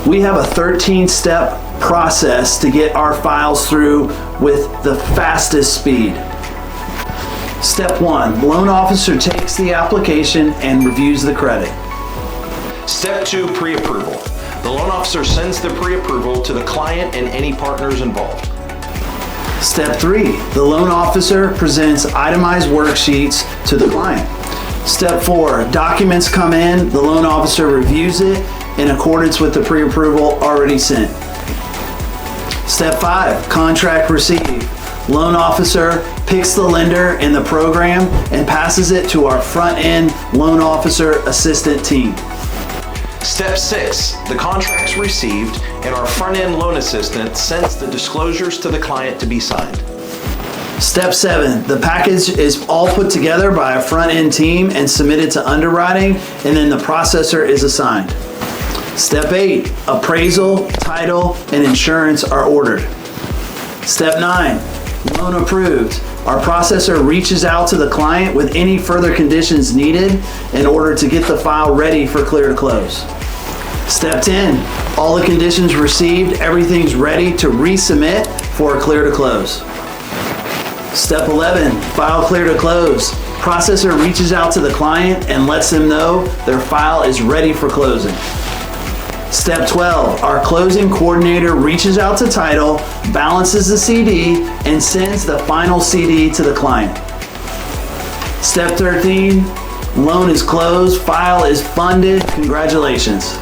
We have a 13-step process to get our files through with the fastest speed. Step 1, loan officer takes the application and reviews the credit. Step 2, pre-approval. The loan officer sends the pre-approval to the client and any partners involved. Step 3, the loan officer presents itemized worksheets to the client. Step 4, documents come in, the loan officer reviews it in accordance with the pre-approval already sent. Step 5, contract received. Loan officer picks the lender in the program and passes it to our front-end loan officer assistant team. Step 6, the contract's received and our front-end loan assistant sends the disclosures to the client to be signed. Step 7, the package is all put together by a front-end team and submitted to underwriting, and then the processor is assigned. Step 8, appraisal, title, and insurance are ordered. Step 9, loan approved. Our processor reaches out to the client with any further conditions needed in order to get the file ready for clear to close. Step 10, all the conditions received, everything's ready to resubmit for a clear to close. Step 11, file clear to close. Processor reaches out to the client and lets them know their file is ready for closing. Step 12, our closing coordinator reaches out to title, balances the CD, and sends the final CD to the client. Step 13, loan is closed, file is funded. Congratulations.